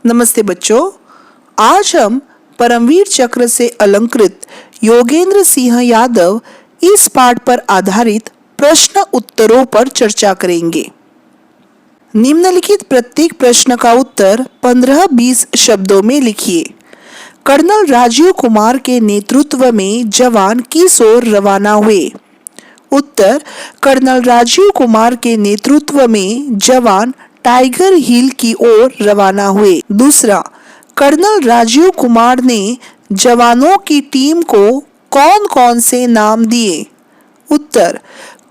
नमस्ते बच्चों, आज हम परमवीर चक्र से अलंकृत योगेंद्र सिंह यादव इस पाठ पर आधारित प्रश्न उत्तरों पर चर्चा करेंगे। निम्नलिखित प्रत्येक प्रश्न का उत्तर 15-20 शब्दों में लिखिए। कर्नल राजीव कुमार के नेतृत्व में जवान किस ओर रवाना हुए? उत्तर, कर्नल राजीव कुमार के नेतृत्व में जवान टाइगर हिल की ओर रवाना हुए। दूसरा, कर्नल राजीव कुमार ने जवानों की टीम को कौन कौन से नाम दिए? उत्तर,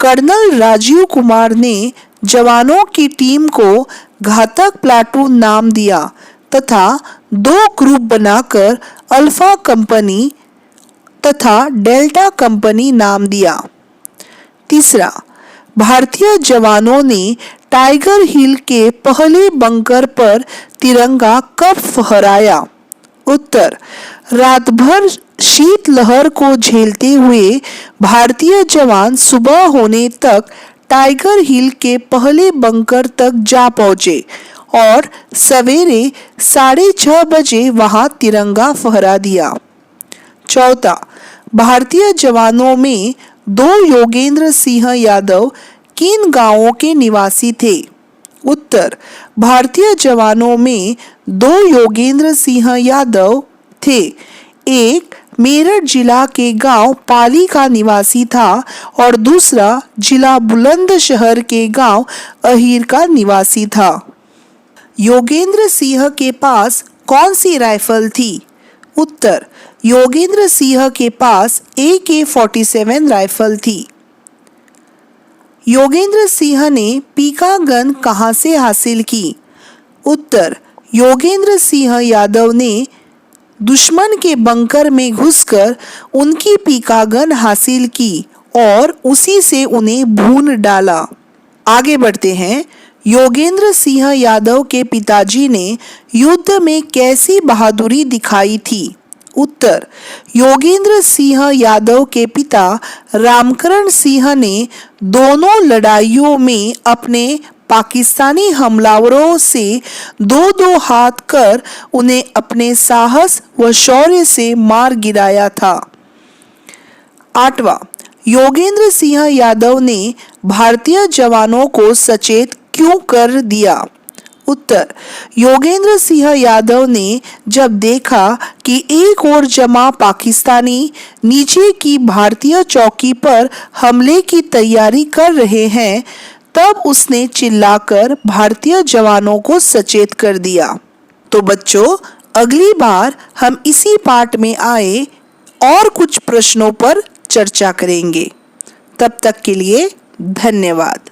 कर्नल राजीव कुमार ने जवानों की टीम को घातक प्लाटून नाम दिया तथा 2 ग्रुप बनाकर अल्फा कंपनी तथा डेल्टा कंपनी नाम दिया। तीसरा, भारतीय जवानों ने टाइगर हिल के पहले बंकर पर तिरंगा कब फहराया? उत्तर, रात भर शीतलहर को झेलते हुए भारतीय जवान सुबह होने तक टाइगर हिल के पहले बंकर तक जा पहुंचे और सवेरे 6:30 बजे वहां तिरंगा फहरा दिया। चौथा, भारतीय जवानों में 2 योगेंद्र सिंह यादव किन गांवों के निवासी थे? उत्तर, भारतीय जवानों में 2 योगेंद्र सिंह यादव थे। एक मेरठ जिला के गांव पाली का निवासी था और दूसरा जिला बुलंदशहर के गांव अहीर का निवासी था। योगेंद्र सिंह के पास कौन सी राइफल थी? उत्तर, योगेंद्र सिंह के पास AK-47 राइफल थी। योगेंद्र सिंह ने पीका गन कहां से हासिल की? उत्तर, योगेंद्र सिंह यादव ने दुश्मन के बंकर में घुसकर उनकी पीका गन हासिल की और उसी से उन्हें भून डाला। आगे बढ़ते हैं। योगेंद्र सिंह यादव के पिताजी ने युद्ध में कैसी बहादुरी दिखाई थी? उत्तर, योगेंद्र सिंह यादव के पिता रामकरण सिंह ने दोनों लड़ाइयों में अपने पाकिस्तानी हमलावरों से 2-2 हाथ कर उन्हें अपने साहस व शौर्य से मार गिराया था। 8वां, योगेंद्र सिंह यादव ने भारतीय जवानों को सचेत क्यों कर दिया? उत्तर, योगेंद्र सिंह यादव ने जब देखा कि एक ओर जमा पाकिस्तानी नीचे की भारतीय चौकी पर हमले की तैयारी कर रहे हैं, तब उसने चिल्लाकर भारतीय जवानों को सचेत कर दिया। तो बच्चों, अगली बार हम इसी पाठ में आए और कुछ प्रश्नों पर चर्चा करेंगे। तब तक के लिए धन्यवाद।